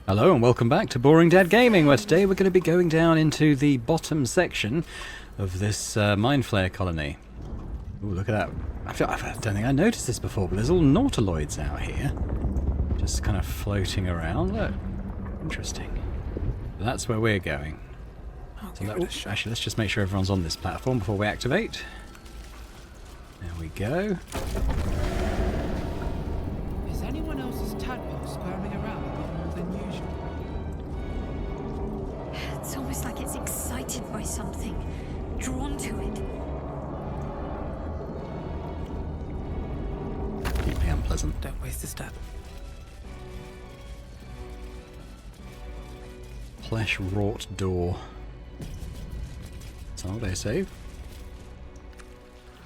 Hello and welcome back to Boring Dad Gaming, where today we're going to be going down into the bottom section of this Mind Flayer colony. Ooh, look at that. I don't think I noticed this before, but there's all nautiloids out here. Just kind of floating around. Look. Interesting. That's where we're going. So actually, let's just make sure everyone's on this platform before we activate. There we go. Is anyone else's tadpole squirming around a bit more than usual? It's almost like it's excited by something, drawn to it. Deeply unpleasant. Don't waste a step. Flesh wrought door. So they save.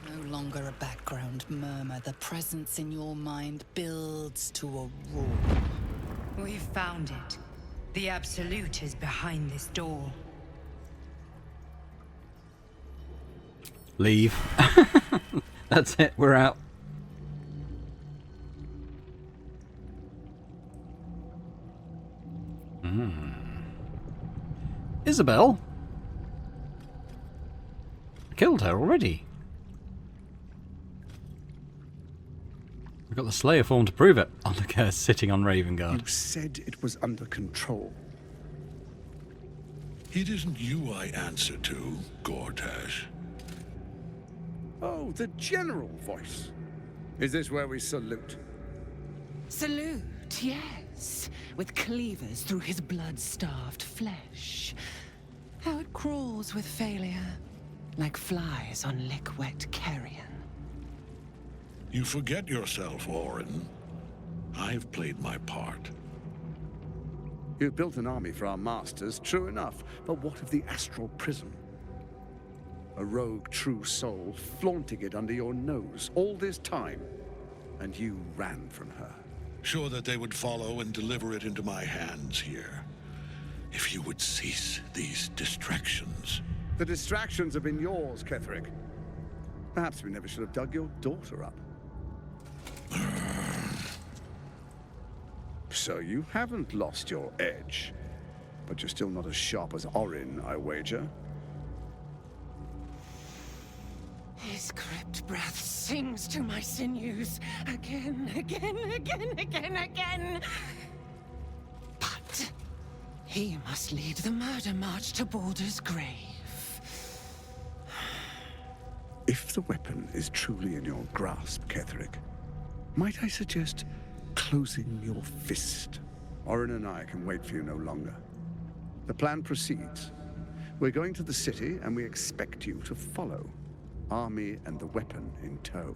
No longer a background murmur. The presence in your mind builds to a roar. We've found it. The Absolute is behind this door. Leave. That's it, we're out. Isabel? I killed her already. I've got the Slayer form to prove it. Oh, look at her sitting on Raven Guard. You said it was under control. It isn't you I answer to, Gortash. Oh, the general voice. Is this where we salute? Salute, yes. With cleavers through his blood-starved flesh. How it crawls with failure, like flies on lick-wet carrion. You forget yourself, Orin. I've played my part. You built an army for our masters, true enough. But what of the astral prism? A rogue true soul flaunting it under your nose all this time. And you ran from her. Sure that they would follow and deliver it into my hands here. If you would cease these distractions. The distractions have been yours, Ketherick. Perhaps we never should have dug your daughter up. So you haven't lost your edge. But you're still not as sharp as Orin, I wager. His crypt breath sings to my sinews. Again. But he must lead the murder march to Baldur's grave. If the weapon is truly in your grasp, Ketherick, might I suggest closing your fist? Orin and I can wait for you no longer. The plan proceeds. We're going to the city, and we expect you to follow. Army and the weapon in tow.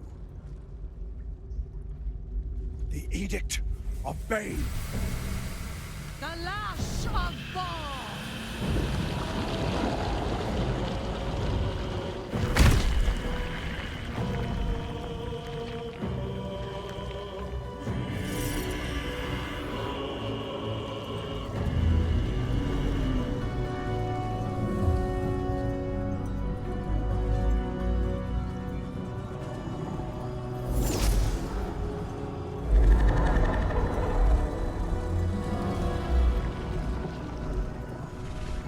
The Edict of Bane. The lash of Baal!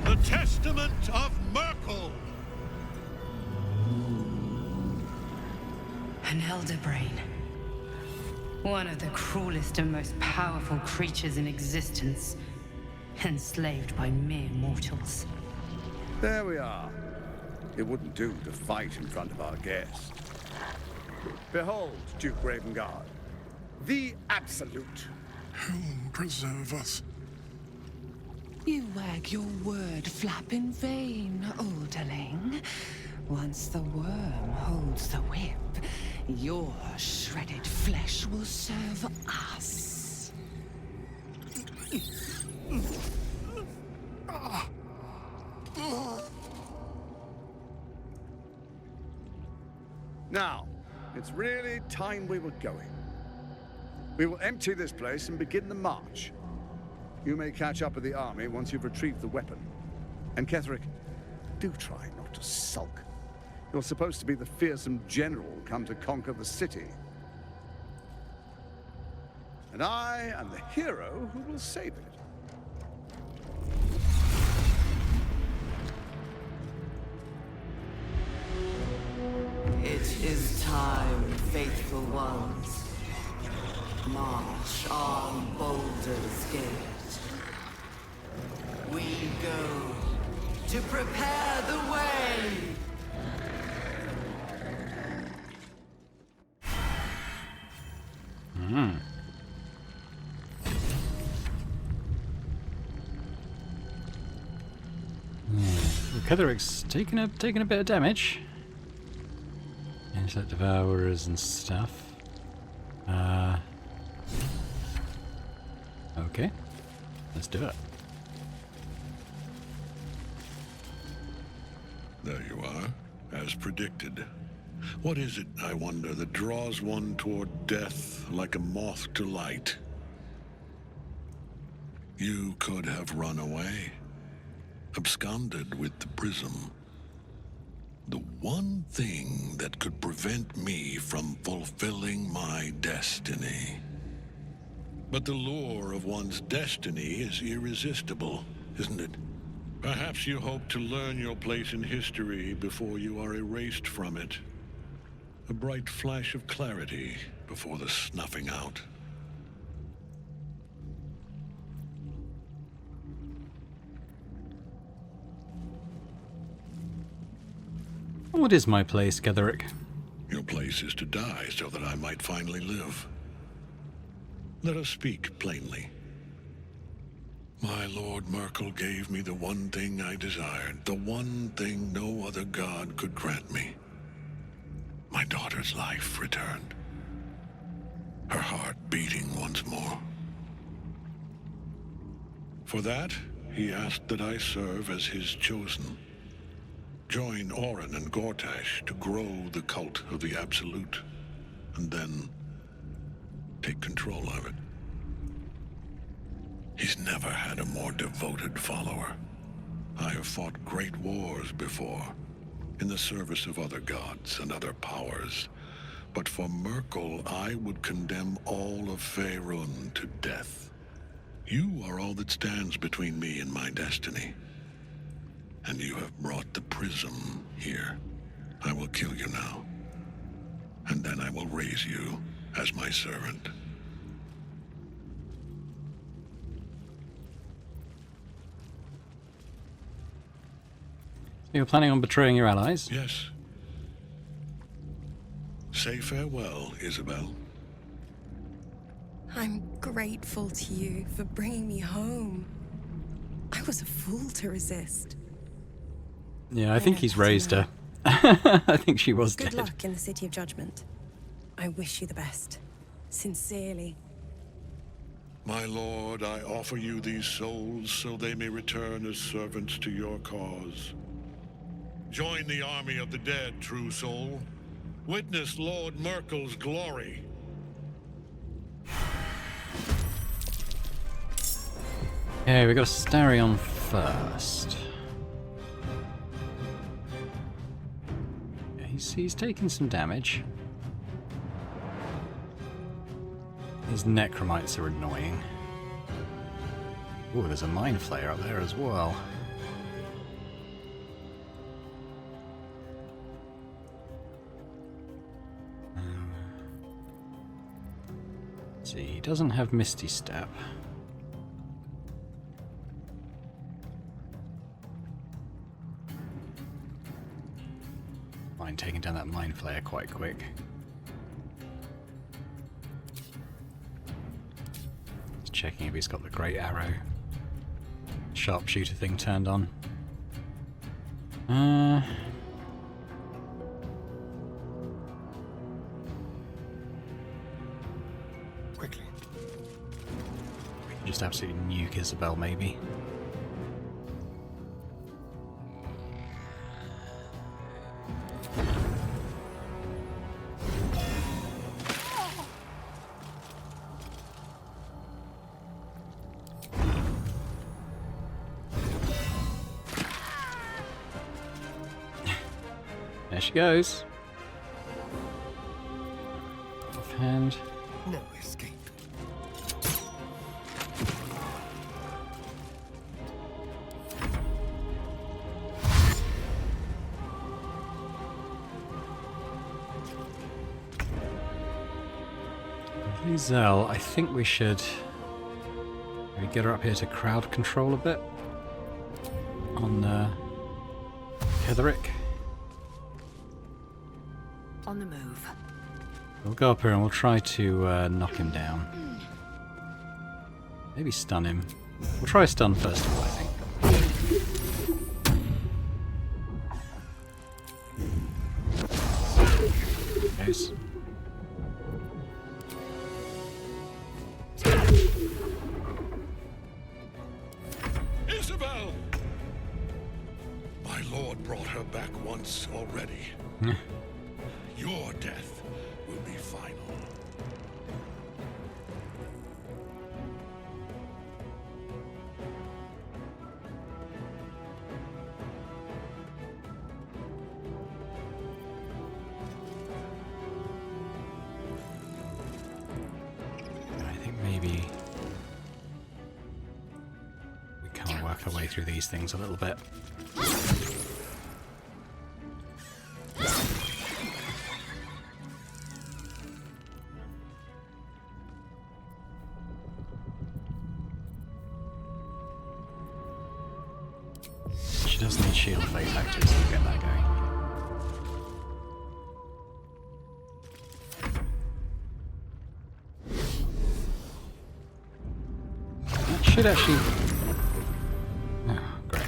The Testament of Merkel! An elder brain. One of the cruelest and most powerful creatures in existence. Enslaved by mere mortals. There we are. It wouldn't do to fight in front of our guest. Behold, Duke Ravengard. The Absolute. Heaven preserve us. You wag your word flap in vain, olderling. Once the worm holds the whip, your shredded flesh will serve us. Now, it's really time we were going. We will empty this place and begin the march. You may catch up with the army once you've retrieved the weapon. And Ketherick, do try not to sulk. You're supposed to be the fearsome general come to conquer the city. And I am the hero who will save it. is time, faithful ones. March on Baldur's Gate. We go to prepare the way. Ketheric's taking a bit of damage. Insect devourers and stuff. Okay, let's do it. There you are, as predicted. What is it, I wonder, that draws one toward death like a moth to light? You could have run away, absconded with the prism. The one thing that could prevent me from fulfilling my destiny. But the lure of one's destiny is irresistible, isn't it? Perhaps you hope to learn your place in history before you are erased from it. A bright flash of clarity before the snuffing out. What is my place, Ketheric? Your place is to die so that I might finally live. Let us speak plainly. My Lord Merkel gave me the one thing I desired, the one thing no other god could grant me. My daughter's life returned. Her heart beating once more. For that, he asked that I serve as his chosen. Join Orin and Gortash to grow the cult of the Absolute, and then take control of it. He's never had a more devoted follower. I have fought great wars before, in the service of other gods and other powers. But for Merkel, I would condemn all of Faerun to death. You are all that stands between me and my destiny. And you have brought the prism here. I will kill you now. And then I will raise you as my servant. You're planning on betraying your allies? Yes. Say farewell, Isabel. I'm grateful to you for bringing me home. I was a fool to resist. Yeah, I think he's raised her. I think she was Good dead. luck in the City of Judgment. I wish you the best. Sincerely. My lord, I offer you these souls so they may return as servants to your cause. Join the army of the dead, true soul. Witness Lord Merkel's glory. Okay, we got Starion first. Yeah, he's taking some damage. These necromites are annoying. Oh, there's a mind flayer up there as well. Let's see, he doesn't have Misty Step. Mind taking down that mind flayer quite quick. Just checking if he's got the great arrow sharpshooter thing turned on. Quickly. We can just absolutely nuke Isabel, maybe. There she goes. Offhand. No escape. Hazel, I think we should maybe get her up here to crowd control a bit on Ketherick. On the move. We'll go up here and we'll try to knock him down. Maybe stun him. We'll try a stun first of all, I think. Goes. Isabel! My lord brought her back once already. Your death will be final. I think maybe we kind of work our way through these things a little bit. She does need shield phase active, so we'll get that going. That should actually... Oh, great.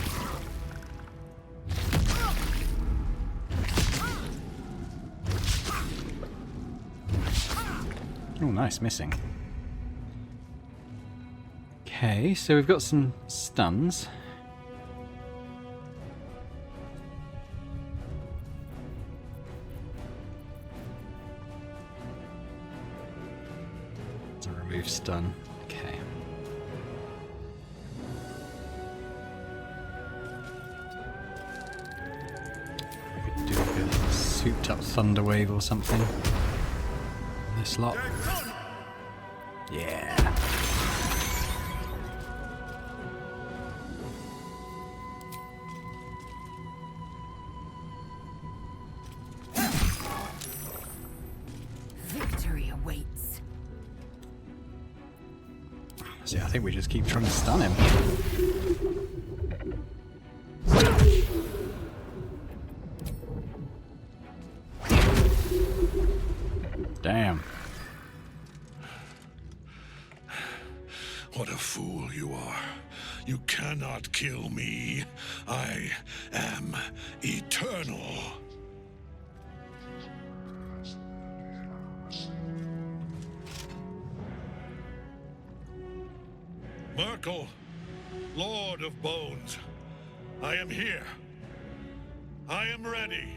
Oh, nice, missing. Okay, so we've got some stuns. Remove stun. Okay. We could do like a souped up thunder wave or something. This lot. Yeah. Victory awaits. See, I think we just keep trying to stun him. Damn. What a fool you are. You cannot kill me. I am eternal. Merkel, Lord of Bones, I am here. I am ready.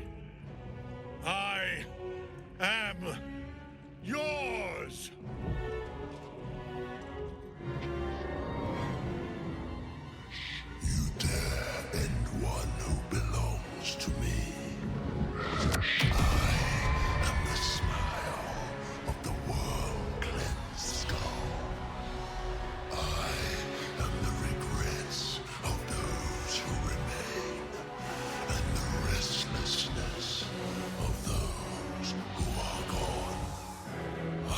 I am yours. You dare end one who belongs to me. I am the smile of the world-cleansed skull. I am the regrets of those who remain, and the restlessness of those who are gone. I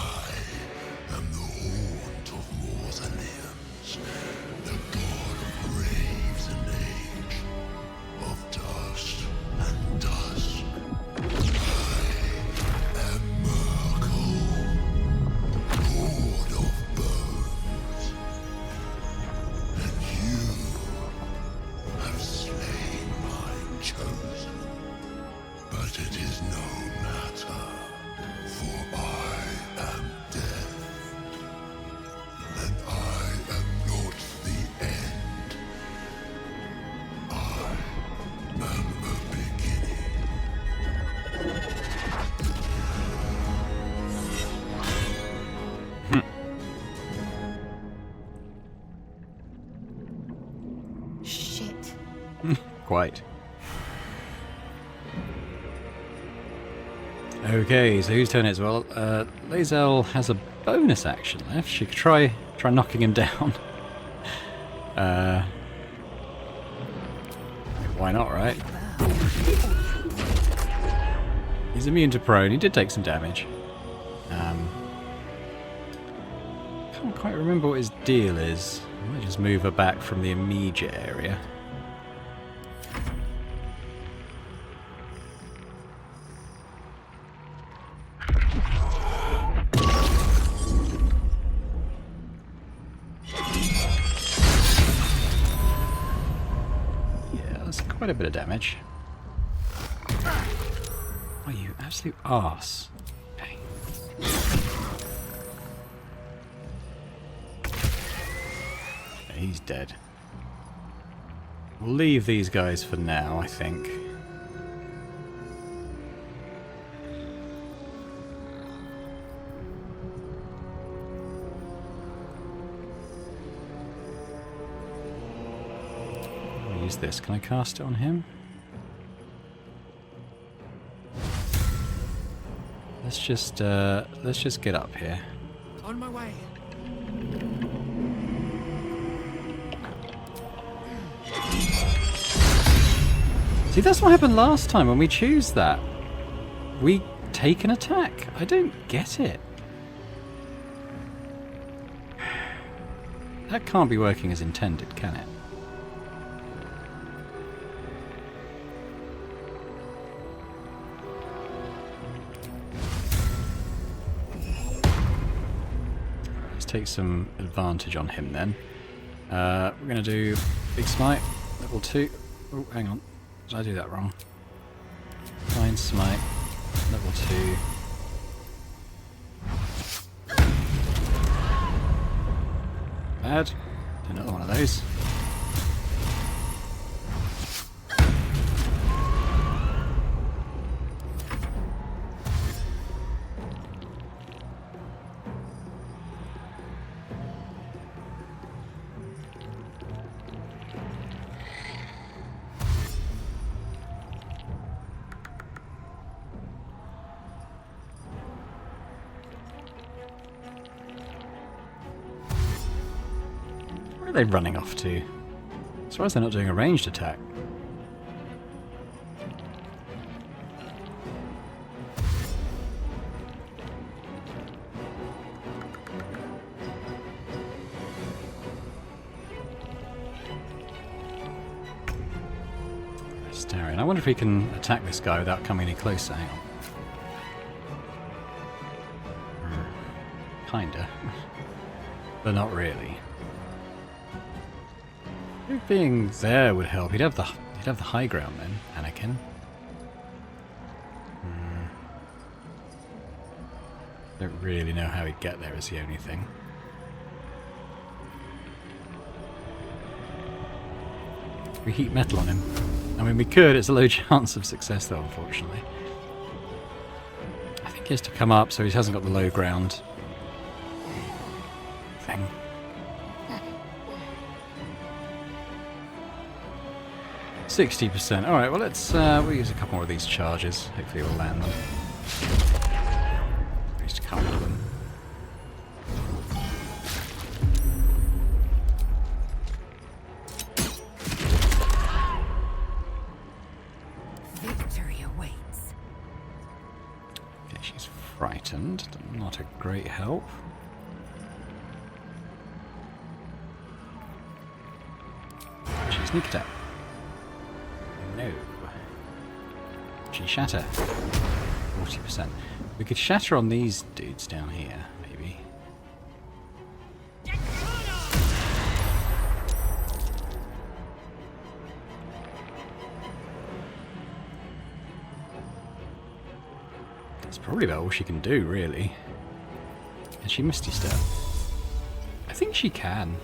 am the haunt of mausoleums, the god of graves and age, of dust and dusk. I am Merkel, Lord of Bones. And you have slain my chosen. But it is no matter, for I am death. And I am not the end. I am the beginning. Shit. Quite. Okay, so whose turn is? Well, Lae'zel has a bonus action left. She could try knocking him down. Why not, right? He's immune to prone. He did take some damage. quite remember what his deal is. I might just move her back from the immediate area. Yeah, that's quite a bit of damage. Oh, you absolute arse. Okay. He's dead. We'll leave these guys for now, I think. I'll use this. Can I cast it on him? Let's just get up here. On my way. See, that's what happened last time when we choose that. We take an attack. I don't get it. That can't be working as intended, can it? Let's take some advantage on him then. We're going to do Big Smite, level 2. Oh, hang on. Did I do that wrong? Fine Smite, level 2. Bad. Do another one of those. Where are they running off to? As far as they're not doing a ranged attack. Staring. I wonder if we can attack this guy without coming any closer. Hang on. Kinda. But not really. Being there would help. He'd have the high ground then, Anakin. Don't really know how he'd get there is the only thing. We heat metal on him. I mean, we could. It's a low chance of success though, unfortunately. I think he has to come up so he hasn't got the low ground thing. 60%. Alright, well let's we'll use a couple more of these charges. Hopefully we'll land them. At least a couple of them. Victory awaits. Okay, she's frightened. Not a great help. She's sneak attack. No. She shatter. 40%. We could shatter on these dudes down here, maybe. That's probably about all she can do, really. Can she Misty Step? I think she can.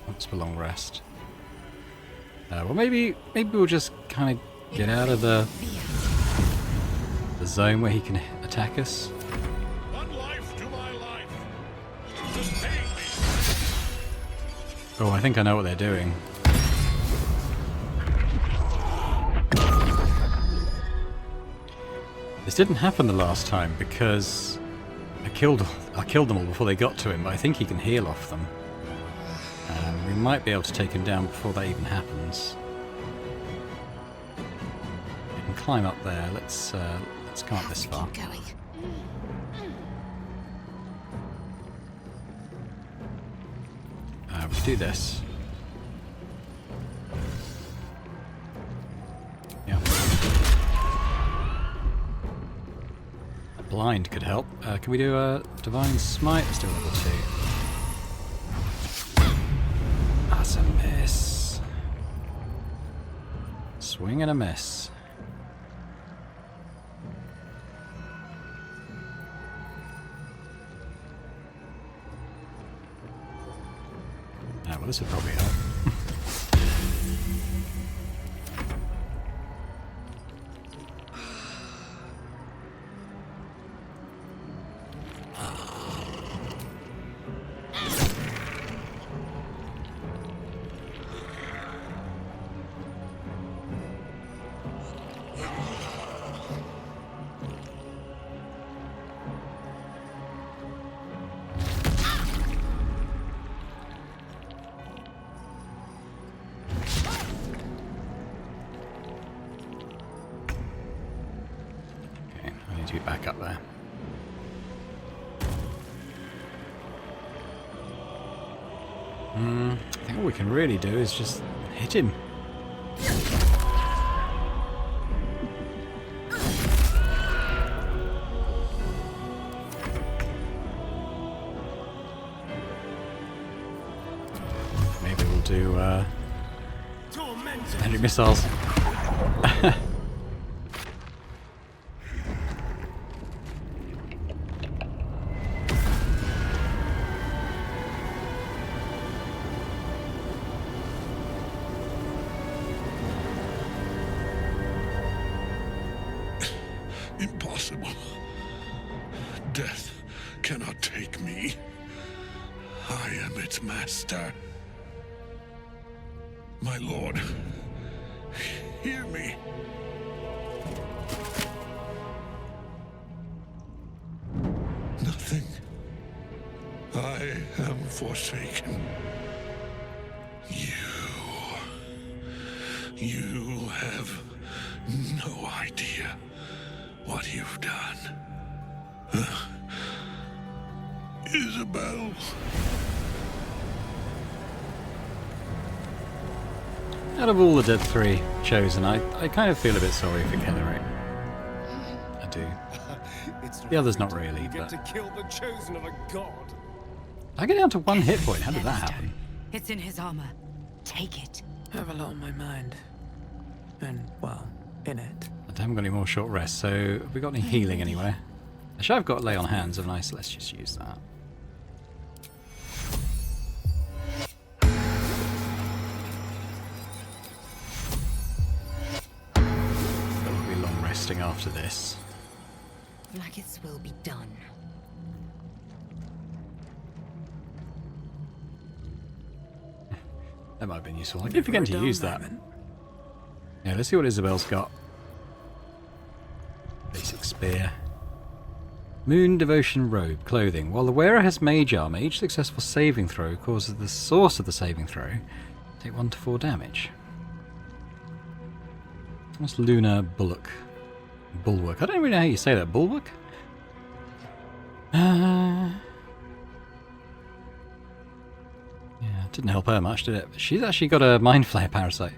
Once for long rest. Well, maybe we'll just kind of get out of the zone where he can attack us. One life to my life. Sustain me. Oh, I think I know what they're doing. This didn't happen the last time because I killed them all before they got to him, but I think he can heal off them. We might be able to take him down before that even happens. We can climb up there. Let's Let's come up this far. Keep going. We do this. Yeah. A blind could help. Can we do a divine smite? Let's do a level 2. That's a miss. Swing and a miss. Ah, well, this would probably help. To get back up there. I think all we can really do is just hit him. Maybe we'll do magic missiles. Impossible. Death cannot take me. I am its master. My lord, hear me. Nothing. I am forsaken. You have no idea what you've done. Isabel. Out of all the dead 3 chosen, I kind of feel a bit sorry for Ketheric. I do. The others not really, but... to kill the chosen of a god. I get down to 1 hit point. How did that happen? It's in his armor. Take it. I have a lot on my mind. And, well, in it. I haven't got any more short rests, so have we got any healing anywhere? Actually, I've got lay on hands, haven't I? So let's just use that. It'll be long resting after this. Maggots will be done. That might have been useful. I keep forgetting to use that. Yeah, let's see what Isabel's got. Basic spear. Moon Devotion Robe. Clothing. While the wearer has mage armor, each successful saving throw causes the source of the saving throw to take 1 to 4 damage. What's Lunar Bulwark? Bulwark. I don't really know how you say that. Bulwark? Yeah, it didn't help her much, did it? She's actually got a Mind Flare parasite.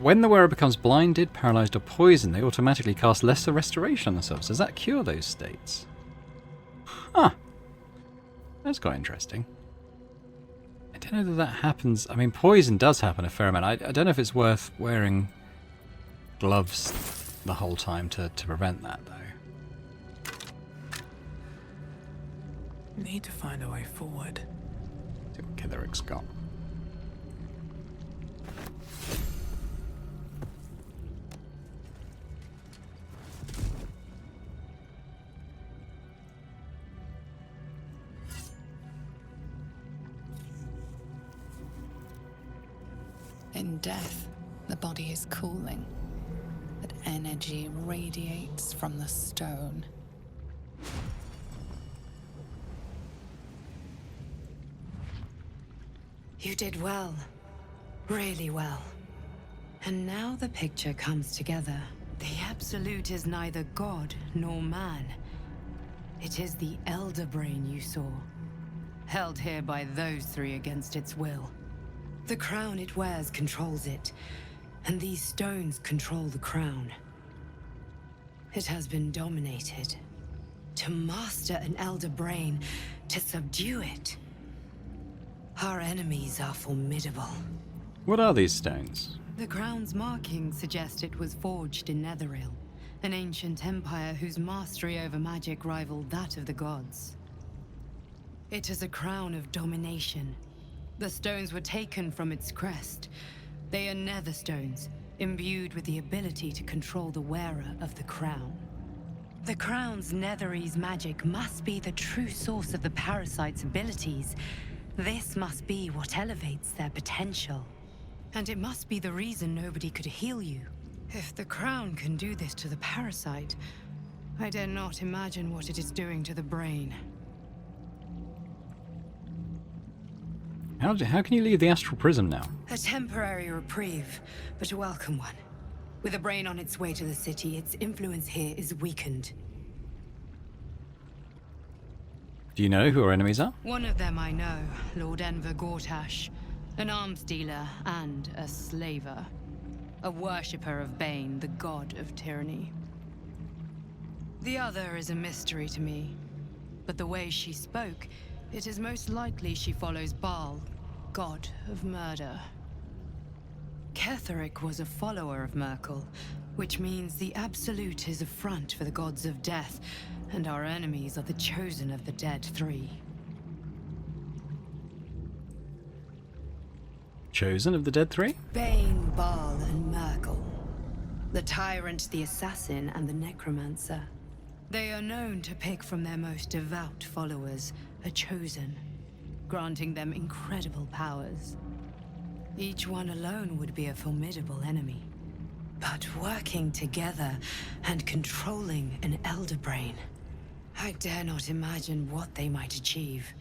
When the wearer becomes blinded, paralyzed, or poisoned, they automatically cast lesser restoration on themselves. Does that cure those states? Huh. That's quite interesting. I don't know that that happens. I mean, poison does happen a fair amount. I don't know if it's worth wearing gloves the whole time to prevent that, though. Need to find a way forward. See what Ketheric's got. In death, the body is cooling, but energy radiates from the stone. You did well. Really well. And now the picture comes together. The Absolute is neither god nor man. It is the Elder Brain you saw, held here by those three against its will. The crown it wears controls it, and these stones control the crown. It has been dominated. To master an Elder Brain, to subdue it. Our enemies are formidable. What are these stones? The crown's markings suggest it was forged in Netheril, an ancient empire whose mastery over magic rivaled that of the gods. It is a crown of domination. The stones were taken from its crest. They are nether stones, imbued with the ability to control the wearer of the crown. The crown's Netherese magic must be the true source of the parasite's abilities. This must be what elevates their potential. And it must be the reason nobody could heal you. If the crown can do this to the parasite, I dare not imagine what it is doing to the brain. How can you leave the astral prism now? A temporary reprieve, but a welcome one. With a brain on its way to the city, its influence here is weakened. Do you know who our enemies are? One of them I know, Lord Enver Gortash. An arms dealer and a slaver. A worshipper of Bane, the god of tyranny. The other is a mystery to me. But the way she spoke, it is most likely she follows Baal, god of murder. Ketheric was a follower of Merkel, which means the Absolute is a front for the gods of death, and our enemies are the chosen of the Dead Three. Chosen of the Dead Three? Bane, Baal, and Merkel. The Tyrant, the Assassin, and the Necromancer. They are known to pick from their most devout followers a chosen, granting them incredible powers. Each one alone would be a formidable enemy. But working together and controlling an Elder Brain, I dare not imagine what they might achieve.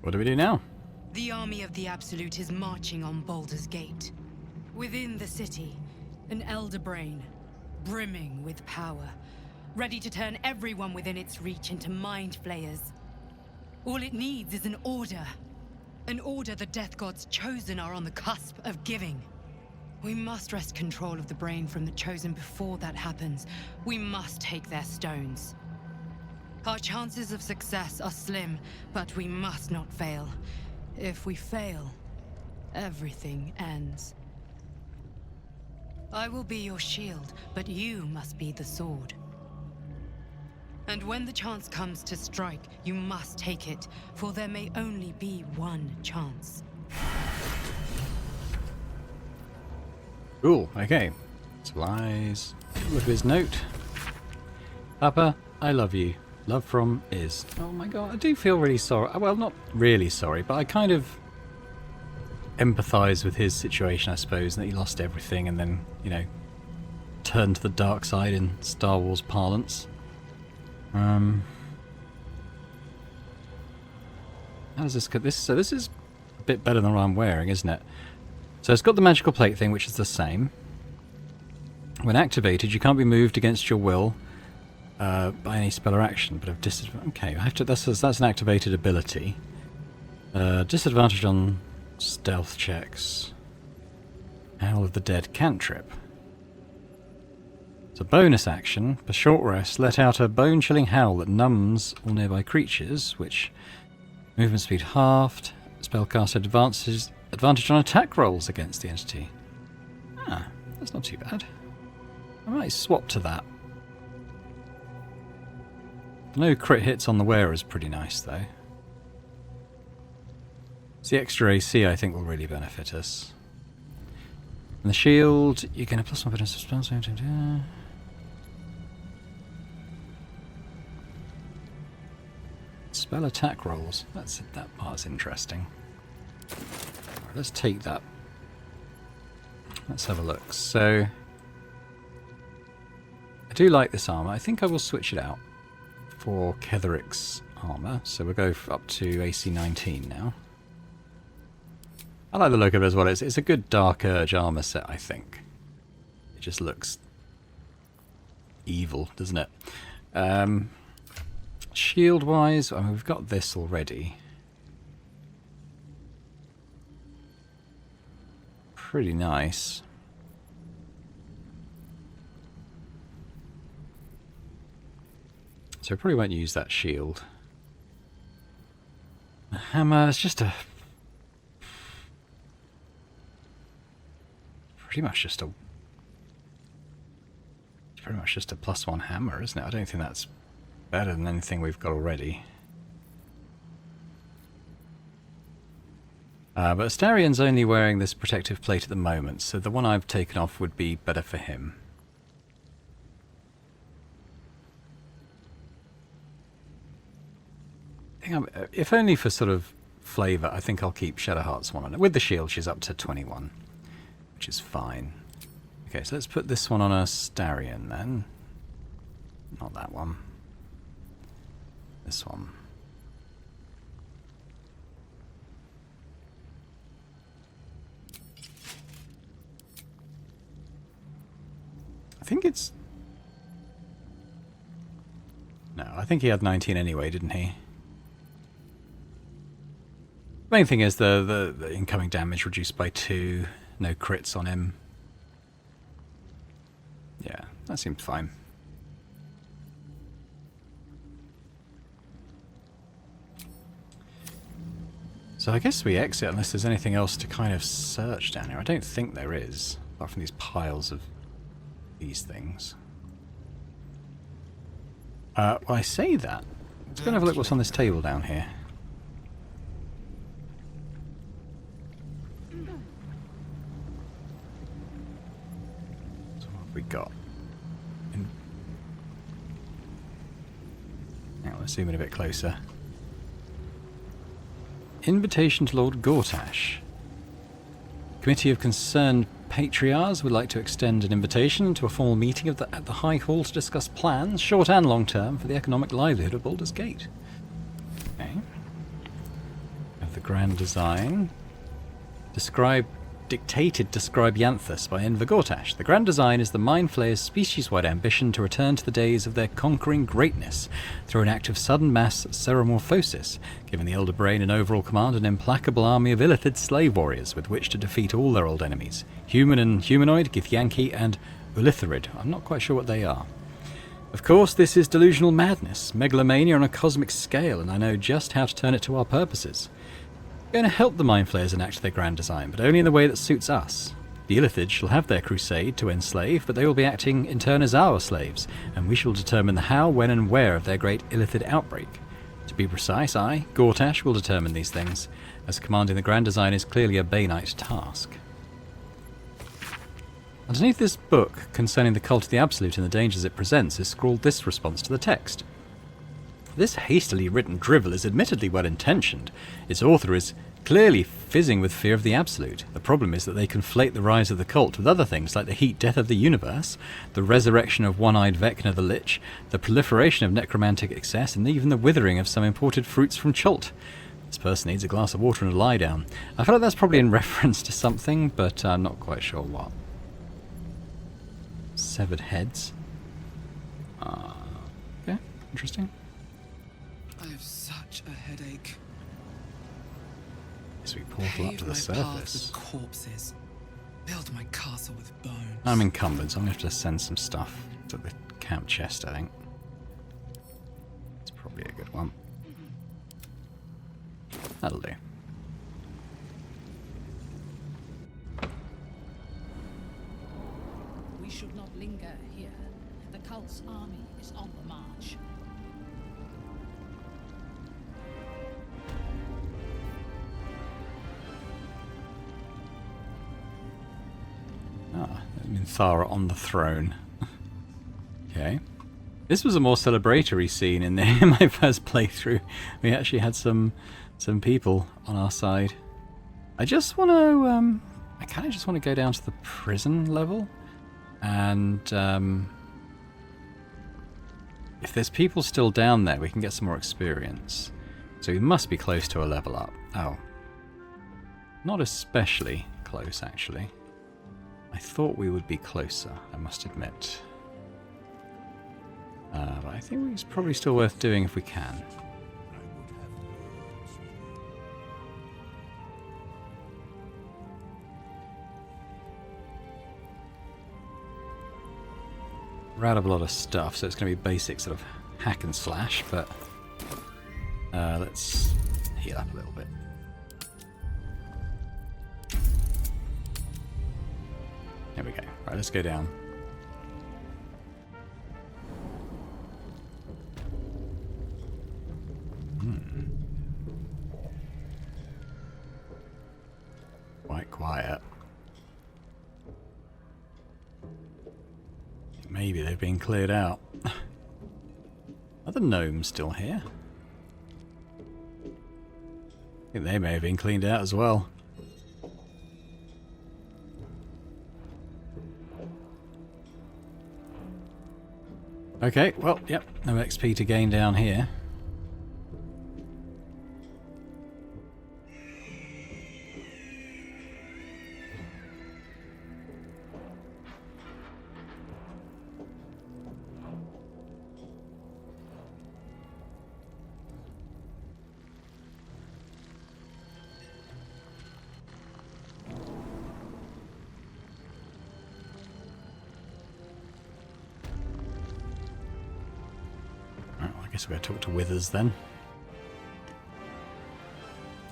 What do we do now? The army of the Absolute is marching on Baldur's Gate. Within the city, an Elder Brain, brimming with power, ready to turn everyone within its reach into mind flayers. All it needs is an order. An order the Death Gods chosen are on the cusp of giving. We must wrest control of the brain from the chosen before that happens. We must take their stones. Our chances of success are slim, but we must not fail. If we fail, everything ends. I will be your shield, but you must be the sword. And when the chance comes to strike, you must take it, for there may only be one chance. Cool, okay. Supplies. Look at his note. Papa, I love you. Love from Iz. Oh my god, I do feel really sorry. Well, not really sorry, but I kind of empathise with his situation, I suppose, that he lost everything and then, you know, turned to the dark side in Star Wars parlance. How does this get this? So this is a bit better than what I'm wearing, isn't it? So it's got the magical plate thing, which is the same. When activated, you can't be moved against your will by any spell or action, but of disadvantage. Okay, I have to. That's an activated ability. Disadvantage on stealth checks. Howl of the Dead cantrip. It's a bonus action. For short rest, let out a bone-chilling howl that numbs all nearby creatures, which movement speed halved. Spellcaster advantage on attack rolls against the entity. Ah, that's not too bad. I might swap to that. No crit hits on the wearer is pretty nice, though. It's the extra AC I think will really benefit us. And the shield, you get a +1 bonus of spells. Spell attack rolls. That part's interesting. Right, let's take that. Let's have a look. So, I do like this armor. I think I will switch it out for Ketheric's armor. So we'll go up to AC 19 now. I like the look of it as well. It's a good Dark Urge armor set, I think. It just looks evil, doesn't it? Shield-wise, I mean, we've got this already. Pretty nice. So I probably won't use that shield. The hammer is just a... pretty much just a +1 hammer, isn't it? I don't think that's better than anything we've got already. But Astarion's only wearing this protective plate at the moment, so the one I've taken off would be better for him. If only for sort of flavour, I think I'll keep Shadowheart's one on it. With the shield, she's up to 21, which is fine. Okay, so let's put this one on Astarion then. Not that one. This one. I think it's... no, I think he had 19 anyway, didn't he? The main thing is the incoming damage reduced by 2. No crits on him. Yeah, that seemed fine. So I guess we exit unless there's anything else to kind of search down here. I don't think there is, apart from these piles of these things. Well, I say that. Let's go and have a look what's on this table down here. So what have we got? Now let's zoom in a bit closer. Invitation to Lord Gortash. Committee of Concerned Patriarchs would like to extend an invitation to a formal meeting at the High Hall to discuss plans, short and long term, for the economic livelihood of Baldur's Gate. Okay. Of the grand design. Dictated to scribe Yanthus by Enver Gortash. The grand design is the Mind Flayer's species-wide ambition to return to the days of their conquering greatness through an act of sudden mass ceremorphosis, giving the Elder Brain and overall command an implacable army of Illithid slave warriors with which to defeat all their old enemies. Human and humanoid, Githyanki and Ulitharid. I'm not quite sure what they are. Of course, this is delusional madness, megalomania on a cosmic scale, and I know just how to turn it to our purposes. We're going to help the Mind Flayers enact their grand design, but only in the way that suits us. The Illithid shall have their crusade to enslave, but they will be acting in turn as our slaves, and we shall determine the how, when and where of their great Illithid outbreak. To be precise, I, Gortash, will determine these things, as commanding the grand design is clearly a Banite task. Underneath this book, concerning the cult of the Absolute and the dangers it presents, is scrawled this response to the text. This hastily written drivel is admittedly well-intentioned. Its author is clearly fizzing with fear of the Absolute. The problem is that they conflate the rise of the cult with other things like the heat death of the universe, the resurrection of one-eyed Vecna the Lich, the proliferation of necromantic excess, and even the withering of some imported fruits from Chult. This person needs a glass of water and a lie down. I feel like that's probably in reference to something, but I'm not quite sure what. Severed heads. Okay, interesting. I have such a headache. As we portal up to the surface. With corpses. Build my castle with bones. I'm encumbered, so I'm going to have to send some stuff to the camp chest, I think. It's probably a good one. That'll do. We should not linger here. The cult's army is on the march. Minthara on the throne. Okay. This was a more celebratory scene in my first playthrough. We actually had some people on our side. I just want to... I kind of just want to go down to the prison level. And... if there's people still down there, we can get some more experience. So we must be close to a level up. Oh. Not especially close, actually. I thought we would be closer, I must admit. But I think it's probably still worth doing if we can. We're out of a lot of stuff, so it's going to be basic sort of hack and slash, but let's heal up a little bit. There we go. Right, let's go down. Quite quiet. Maybe they've been cleared out. Are the gnomes still here? I think they may have been cleaned out as well. Okay, well, yep, no XP to gain down here. I guess we're going to talk to Withers then.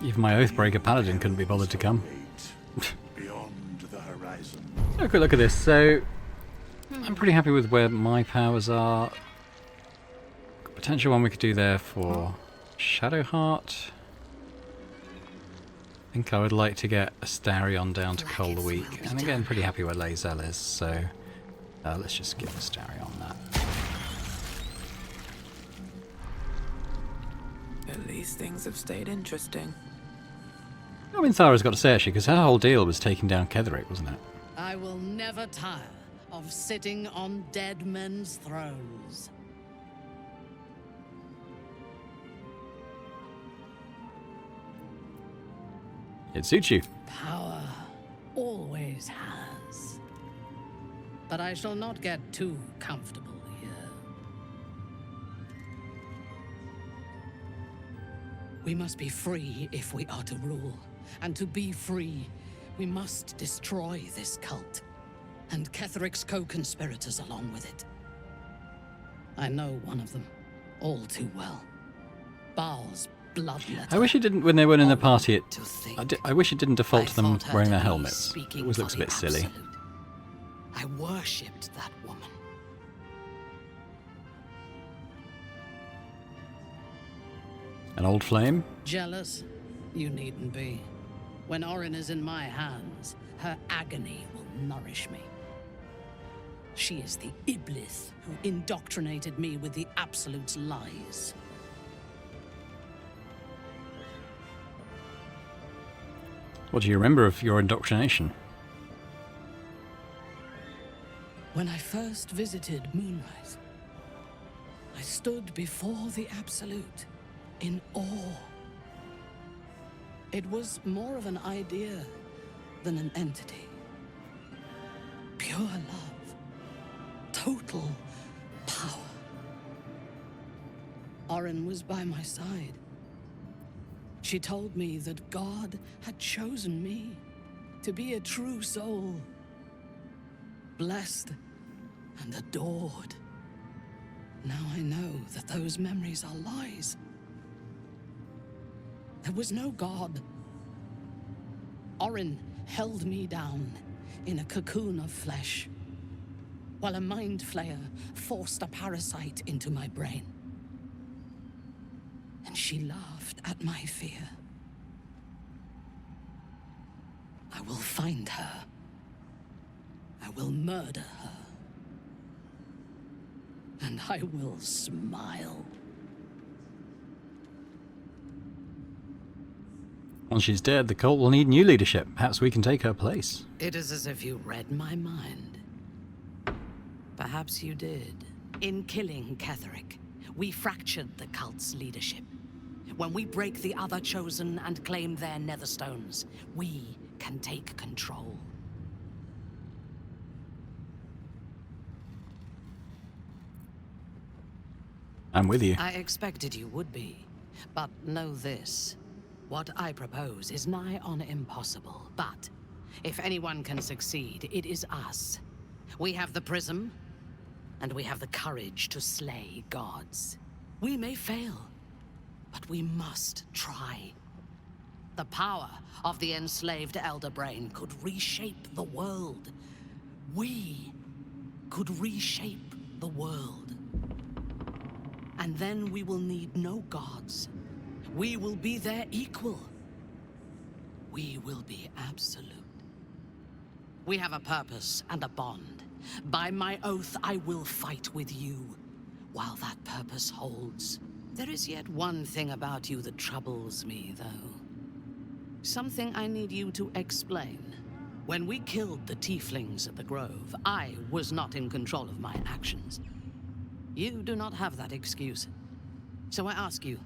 Even my Oathbreaker Paladin couldn't be bothered to come. Beyond the horizon. Oh, quick look at this. So, I'm pretty happy with where my powers are. Potential one we could do there for Shadowheart. I think I would like to get Astarion down to Cull the Weak. And again, pretty happy where Lae'zel is, so let's just give Astarion that. At least things have stayed interesting. I mean, Thara's got to say, actually, because her whole deal was taking down Ketheric, wasn't it? I will never tire of sitting on dead men's thrones. It suits you. Power always has. But I shall not get too comfortable here. We must be free if we are to rule. And to be free, we must destroy this cult. And Ketheric's co-conspirators along with it. I know one of them all too well. Baal's bloodletter. I wish it didn't, when they weren't in the party, I wish it didn't default to them wearing their helmets. It always looks a bit silly. I worshipped that woman. An old flame? Jealous? You needn't be. When Orin is in my hands, her agony will nourish me. She is the Iblis who indoctrinated me with the Absolute's lies. What do you remember of your indoctrination? When I first visited Moonrise, I stood before the Absolute in awe. It was more of an idea than an entity. Pure love. Total power. Orin was by my side. She told me that God had chosen me to be a true soul. Blessed and adored. Now I know that those memories are lies. There was no God. Orin held me down in a cocoon of flesh, while a mind flayer forced a parasite into my brain. And she laughed at my fear. I will find her. I will murder her. And I will smile. Once she's dead, the cult will need new leadership. Perhaps we can take her place. It is as if you read my mind. Perhaps you did. In killing Ketheric, we fractured the cult's leadership. When we break the other Chosen and claim their Netherstones, we can take control. I'm with you. I expected you would be, but know this. What I propose is nigh on impossible, but if anyone can succeed, it is us. We have the prism, and we have the courage to slay gods. We may fail, but we must try. The power of the enslaved Elder Brain could reshape the world. We could reshape the world. And then we will need no gods. We will be their equal. We will be absolute. We have a purpose and a bond. By my oath, I will fight with you while that purpose holds. There is yet one thing about you that troubles me, though. Something I need you to explain. When we killed the tieflings at the Grove, I was not in control of my actions. You do not have that excuse. So I ask you,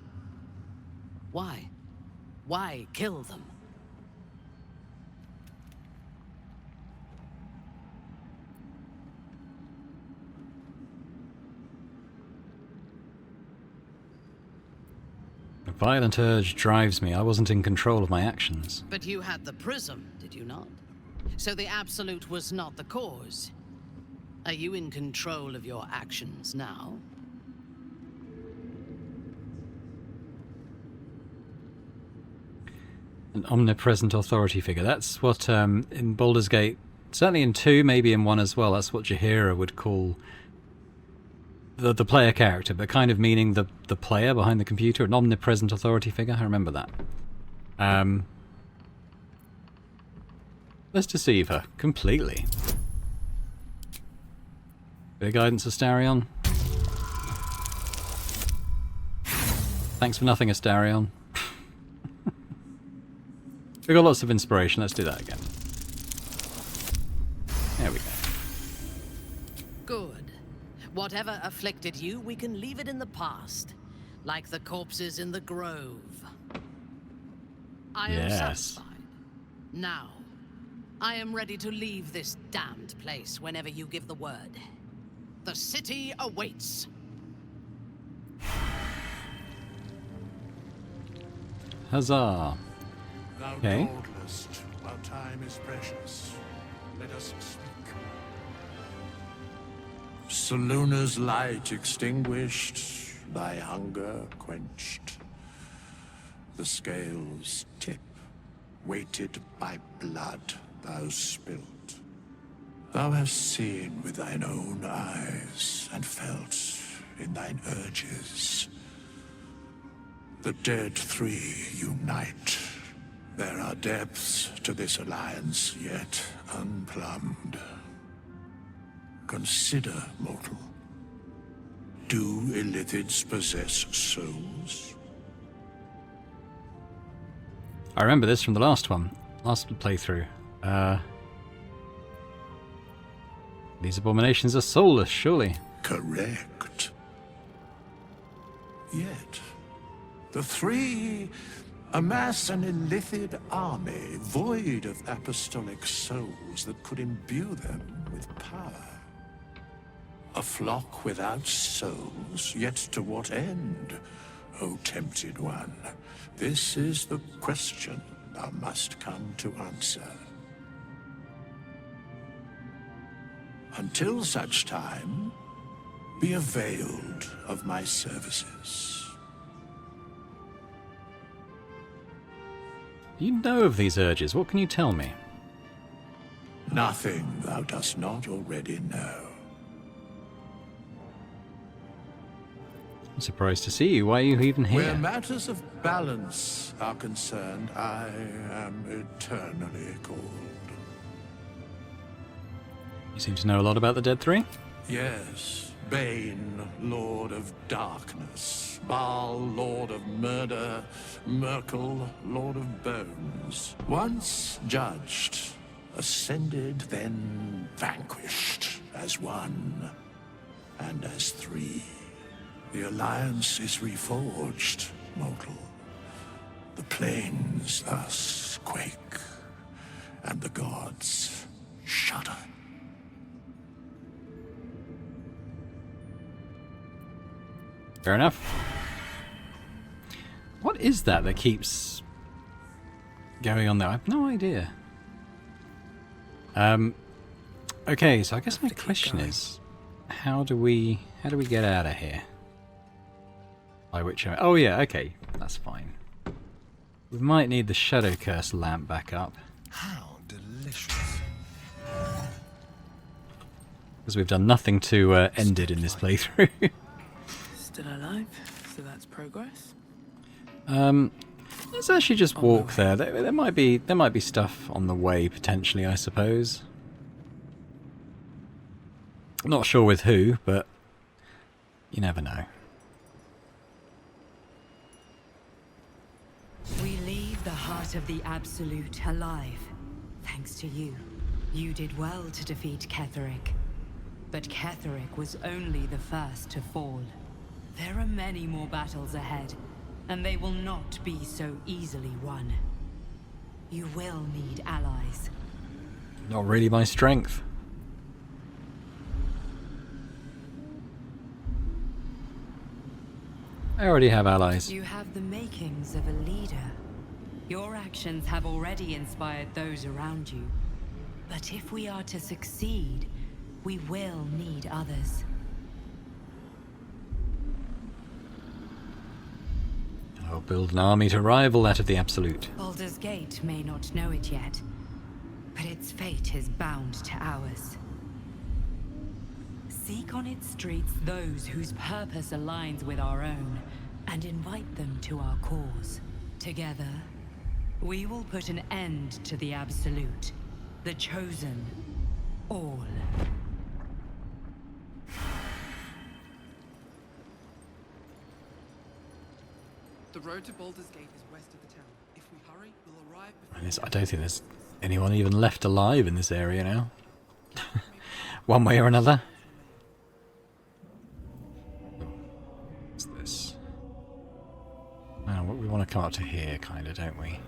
why? Why kill them? A violent urge drives me. I wasn't in control of my actions. But you had the prism, did you not? So the Absolute was not the cause. Are you in control of your actions now? An omnipresent authority figure. That's what, in Baldur's Gate, certainly in 2, maybe in 1 as well, that's what Jaheira would call the player character, but kind of meaning the player behind the computer, an omnipresent authority figure. I remember that. Let's deceive her completely. Bit of guidance, Astarion. Thanks for nothing, Astarion. We got lots of inspiration. Let's do that again. There we go. Good. Whatever afflicted you, we can leave it in the past, like the corpses in the Grove. I am satisfied. Now, I am ready to leave this damned place whenever you give the word. The city awaits. Huzzah. Thou Okay. dawdlest, while time is precious. Let us speak. Salona's light extinguished, thy hunger quenched. The scales tip, weighted by blood thou spilt. Thou hast seen with thine own eyes, and felt in thine urges. The dead three unite. There are depths to this alliance yet unplumbed. Consider, mortal. Do illithids possess souls? I remember this from the last playthrough. These abominations are soulless, surely. Correct. Yet, the three amass an illithid army void of apostolic souls that could imbue them with power. A flock without souls, yet to what end, O tempted one? This is the question thou must come to answer. Until such time, be availed of my services. You know of these urges. What can you tell me? Nothing thou dost not already know. I'm surprised to see you. Why are you even here? Where matters of balance are concerned, I am eternally called. You seem to know a lot about the Dead Three? Yes, Bane, Lord of Darkness, Baal, Lord of Murder, Merkel, Lord of Bones. Once judged, ascended, then vanquished as one and as three. The alliance is reforged, mortal. The plains thus quake, and the gods shudder. Fair enough. What is that keeps going on there? I have no idea. Okay, so I guess my question is, how do we get out of here? By which oh yeah, okay, that's fine. We might need the Shadow Curse lamp back up. How delicious. Because we've done nothing to end it in this playthrough. Still alive, so that's progress. Let's actually just walk there. There might be stuff on the way potentially, I suppose. Not sure with who, but you never know. We leave the heart of the Absolute alive, thanks to you. You did well to defeat Ketheric. But Ketheric was only the first to fall. There are many more battles ahead, and they will not be so easily won. You will need allies. Not really my strength. I already have allies. You have the makings of a leader. Your actions have already inspired those around you. But if we are to succeed, we will need others. I'll build an army to rival that of the Absolute. Baldur's Gate may not know it yet, but its fate is bound to ours. Seek on its streets those whose purpose aligns with our own, and invite them to our cause. Together, we will put an end to the Absolute, the Chosen, all. The road to Baldur's Gate is west of the town. If we hurry, we'll arrive before... And I don't think there's anyone even left alive in this area now. One way or another. What's this? Oh, we want to come up to here, kind of, don't we?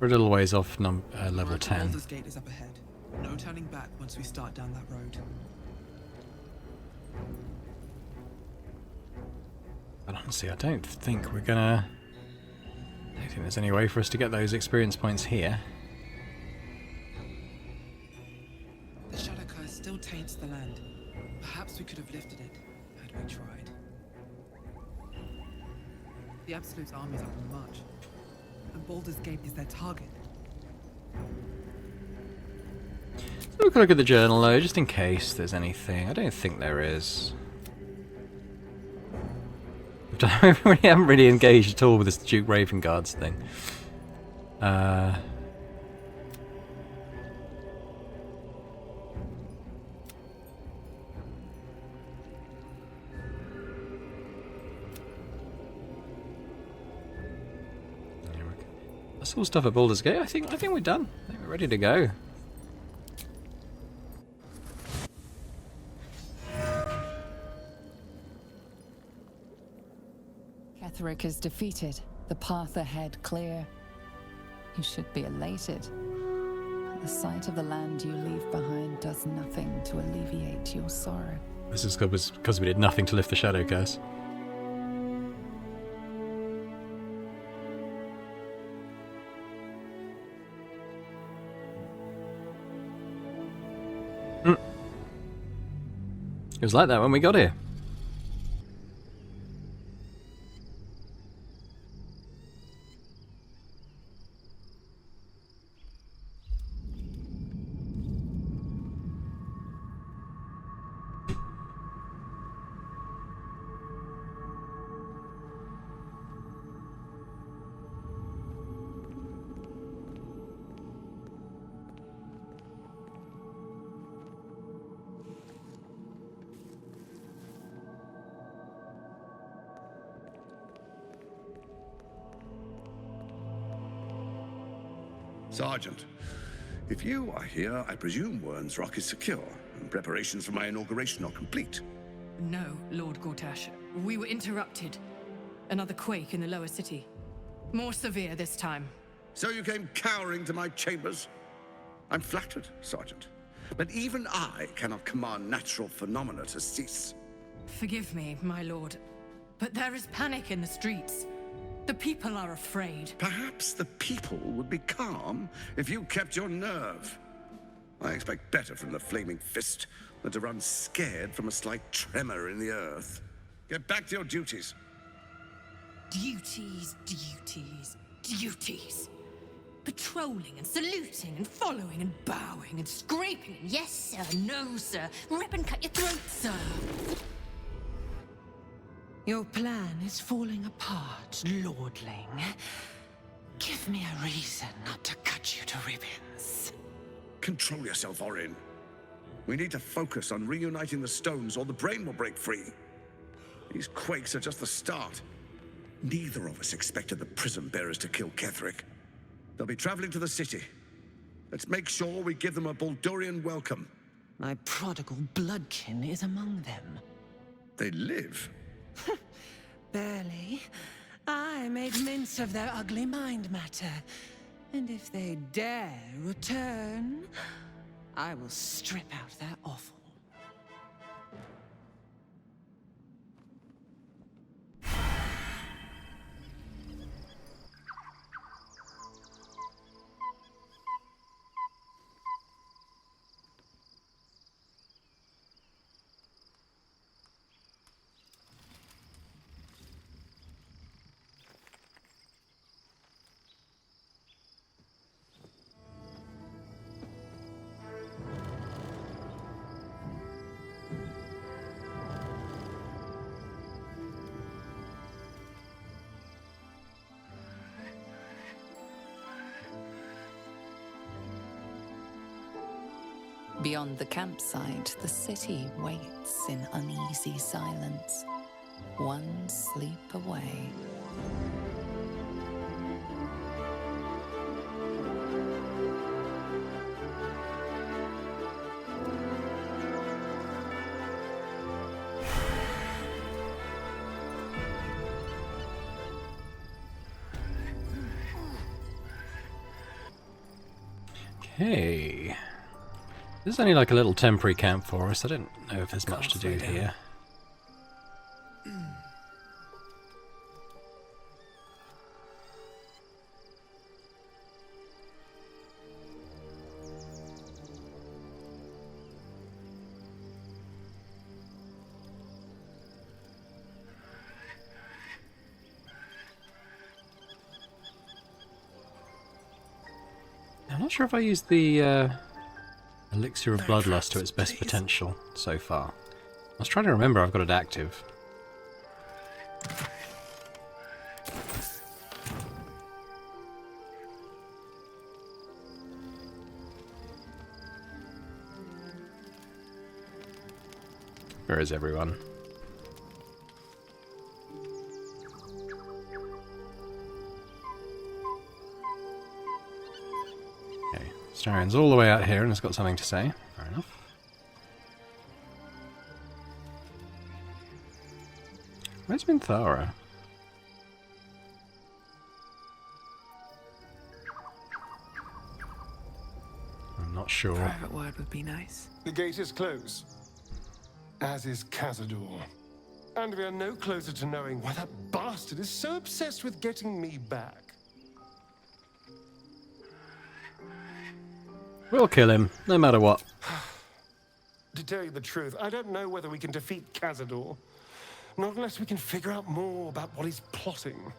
We're a little ways off level 10. Baldur's Gate is up ahead. No turning back once we start down that road. But honestly, I don't think there's any way for us to get those experience points here. The Shadow Curse still taints the land. Perhaps we could have lifted it, had we tried. The Absolute's army's up on the march, and Baldur's Gate is their target. So we can look at the journal though, just in case there's anything. I don't think there is. We haven't really engaged at all with this Duke Ravenguard's thing. That's all stuff at Baldur's Gate. I think we're done. I think we're ready to go. Ketheric is defeated, the path ahead clear. You should be elated. The sight of the land you leave behind does nothing to alleviate your sorrow. This is because we did nothing to lift the Shadow Curse. It was like that when we got here. Sergeant, if you are here, I presume Wern's Rock is secure, and preparations for my inauguration are complete. No, Lord Gortash. We were interrupted. Another quake in the lower city. More severe this time. So you came cowering to my chambers? I'm flattered, Sergeant. But even I cannot command natural phenomena to cease. Forgive me, my lord, but there is panic in the streets. The people are afraid. Perhaps the people would be calm if you kept your nerve. I expect better from the Flaming Fist than to run scared from a slight tremor in the earth. Get back to your duties. Duties, duties, duties. Patrolling and saluting and following and bowing and scraping and yes sir, no sir, rip and cut your throat, sir. Your plan is falling apart, lordling. Give me a reason not to cut you to ribbons. Control yourself, Orin. We need to focus on reuniting the stones or the brain will break free. These quakes are just the start. Neither of us expected the Prism Bearers to kill Ketheric. They'll be traveling to the city. Let's make sure we give them a Baldurian welcome. My prodigal bloodkin is among them. They live? Barely. I made mince of their ugly mind matter. And if they dare return, I will strip out their offal. Beyond the campsite, the city waits in uneasy silence, one sleep away. Okay. This is only like a little temporary camp for us. I don't know if there's much to do here. I'm not sure if I used the Elixir of Bloodlust to its best potential so far. I was trying to remember I've got it active. Where is everyone? Starion's all the way out here and has got something to say. Fair enough. Where's Minthara? I'm not sure. Private word would be nice. The gate is closed, as is Cazador. And we are no closer to knowing why that bastard is so obsessed with getting me back. We'll kill him, no matter what. To tell you the truth, I don't know whether we can defeat Cazador. Not unless we can figure out more about what he's plotting.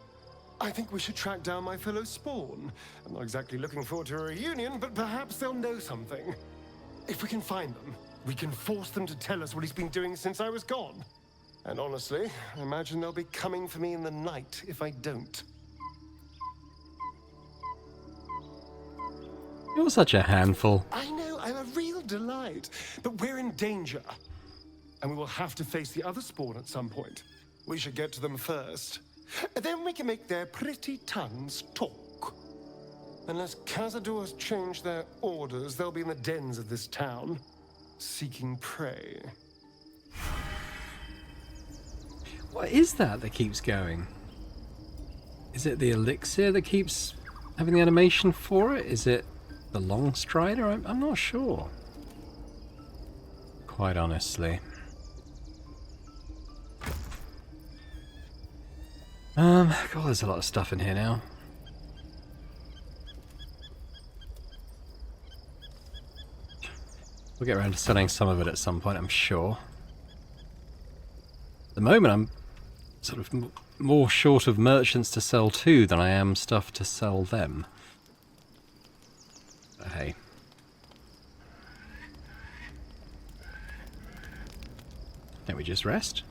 I think we should track down my fellow Spawn. I'm not exactly looking forward to a reunion, but perhaps they'll know something. If we can find them, we can force them to tell us what he's been doing since I was gone. And honestly, I imagine they'll be coming for me in the night if I don't. You're such a handful. I know, I'm a real delight, but we're in danger. And we will have to face the other Spawn at some point. We should get to them first. Then we can make their pretty tongues talk. Unless Cazador has changed their orders, they'll be in the dens of this town, seeking prey. What is that keeps going? Is it the elixir that keeps having the animation for it? Is it the long strider? I'm not sure. Quite honestly. God, there's a lot of stuff in here now. We'll get around to selling some of it at some point, I'm sure. At the moment, I'm sort of more short of merchants to sell to than I am stuff to sell them. But hey. Don't we just rest?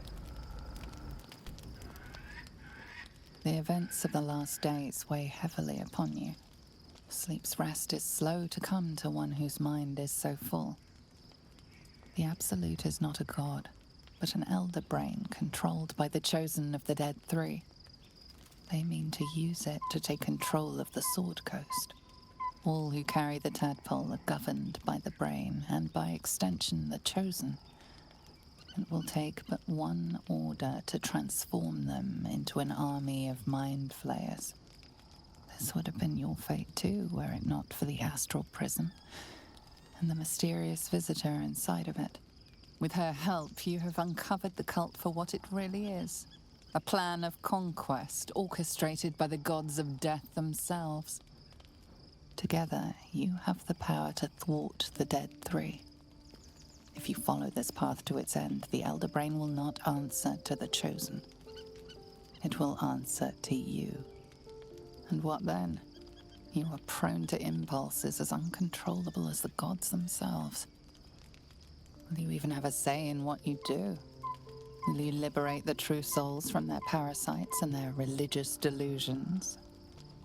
The events of the last days weigh heavily upon you. Sleep's rest is slow to come to one whose mind is so full. The Absolute is not a god, but an elder brain controlled by the chosen of the Dead Three. They mean to use it to take control of the Sword Coast. All who carry the tadpole are governed by the brain, and by extension the chosen. It will take but one order to transform them into an army of mind flayers. This would have been your fate too, were it not for the astral prison and the mysterious visitor inside of it. With her help, you have uncovered the cult for what it really is. A plan of conquest orchestrated by the gods of death themselves. Together, you have the power to thwart the Dead Three. If you follow this path to its end, the Elder Brain will not answer to the Chosen. It will answer to you. And what then? You are prone to impulses as uncontrollable as the gods themselves. Will you even have a say in what you do? Will you liberate the true souls from their parasites and their religious delusions?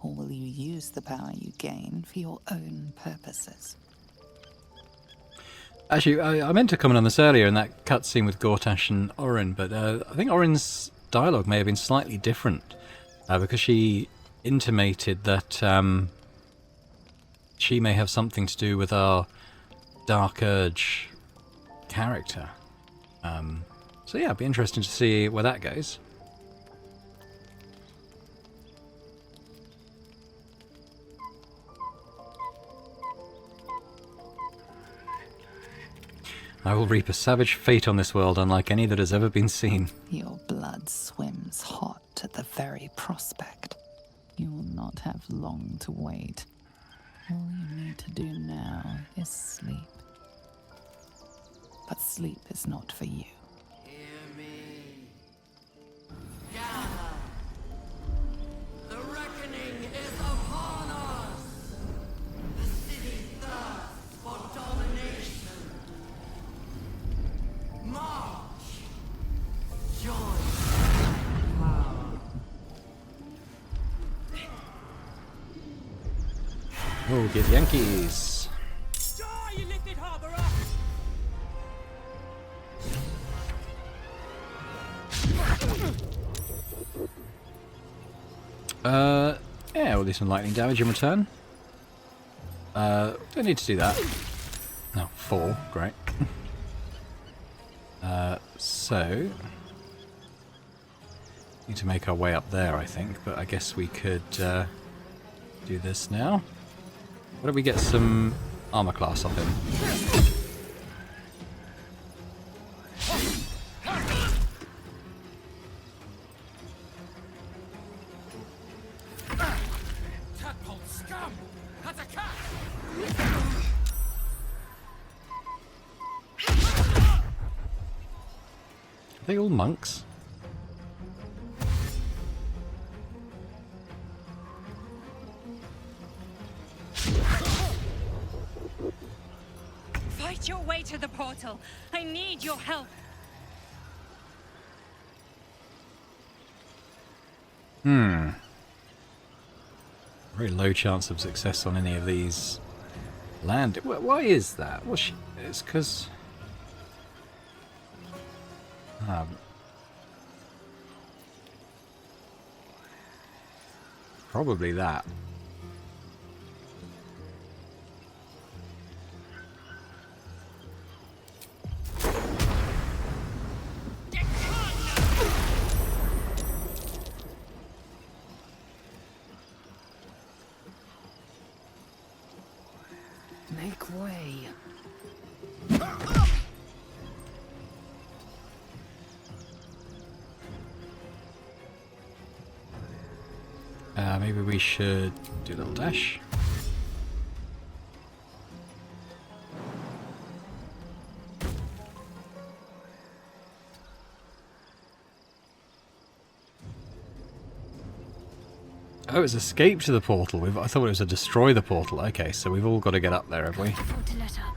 Or will you use the power you gain for your own purposes? Actually, I meant to comment on this earlier in that cutscene with Gortash and Orin, but I think Orin's dialogue may have been slightly different because she intimated that she may have something to do with our Dark Urge character. So yeah, it'd be interesting to see where that goes. I will reap a savage fate on this world unlike any that has ever been seen. Your blood swims hot at the very prospect. You will not have long to wait. All you need to do now is sleep. But sleep is not for you. Hear me. Gather. The reckoning is upon us. The city thirsts for domination. March. Join power. Oh, get Yankees. Die, you lifted harborer! Yeah, we'll do some lightning damage in return. Don't need to do that. No, 4, great. So need to make our way up there, I think, but I guess we could do this now. Why don't we get some armor class off him? Tadpole scum! Attack! Are they all monks? Fight your way to the portal. I need your help. Very low chance of success on any of these land. Why is that? It's because... probably that. Maybe we should do a little dash. Oh, it's escape to the portal. I thought it was a destroy the portal. Okay, so we've all got to get up there, have we? Careful to let up.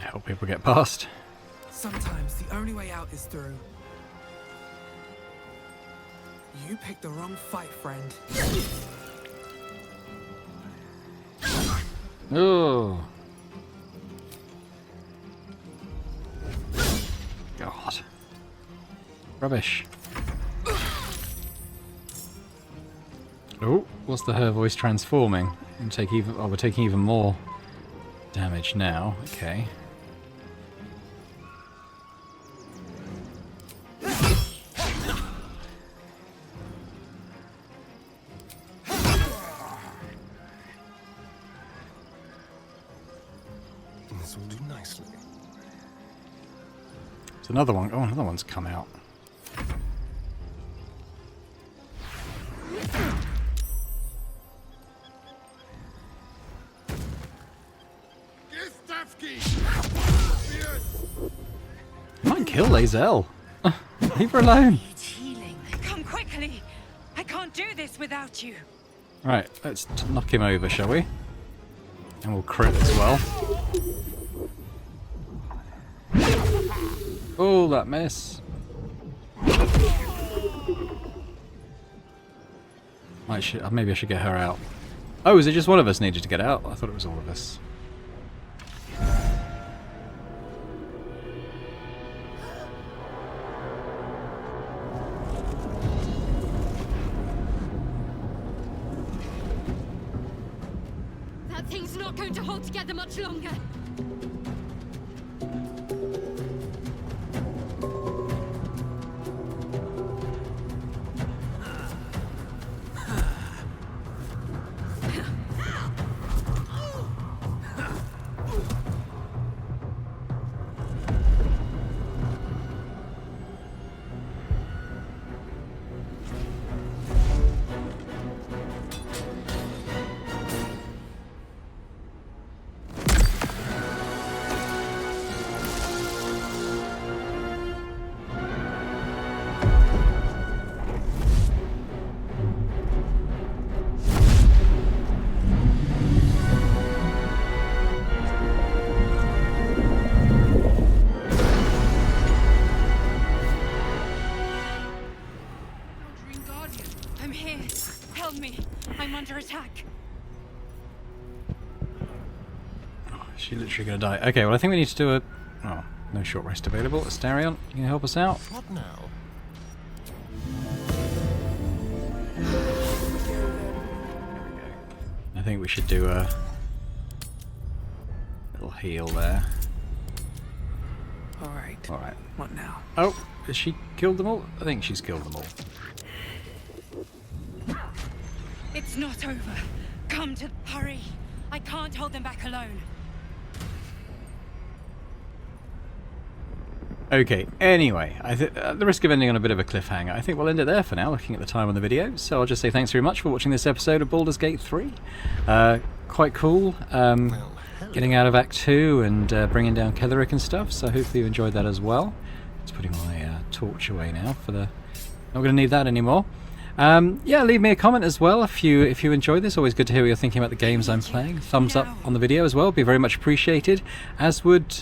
Help people get past. Sometimes the only way out is through. You picked the wrong fight, friend. Oh. God. Rubbish. Oh, what's her voice transforming? And take even. Oh, we're taking even more damage now. Okay. This will do nicely. There's another one. Oh, another one's come out. You might kill Lae'zel. Leave her alone. It's healing. Come quickly. I can't do this without you. Right, let's knock him over, shall we? And we'll crit as well. Oh, that miss. Maybe I should get her out. Oh, is it just one of us needed to get out? I thought it was all of us. That thing's not going to hold together much longer. I'm here. Help me. I'm under attack. She's literally gonna die. Okay, well I think we need to do a... Oh, no short rest available. Asterion, can you help us out? What now? I think we should do a little heal there. Alright. Alright. What now? Oh, has she killed them all? I think she's killed them all. It's not over. Come to... Hurry. I can't hold them back alone. Okay, anyway, at the risk of ending on a bit of a cliffhanger, I think we'll end it there for now, looking at the time on the video. So I'll just say thanks very much for watching this episode of Baldur's Gate 3. Quite cool, getting out of Act 2 and bringing down Ketheric and stuff, so hopefully you enjoyed that as well. Just putting my torch away now for the... Not going to need that anymore. Yeah, leave me a comment as well if you enjoyed this. Always good to hear what you're thinking about the games I'm playing. Thumbs up on the video as well, be very much appreciated. As would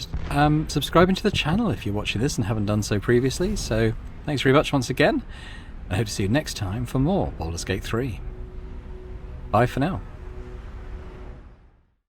subscribing to the channel if you're watching this and haven't done so previously. So thanks very much once again. I hope to see you next time for more Baldur's Gate 3. Bye for now.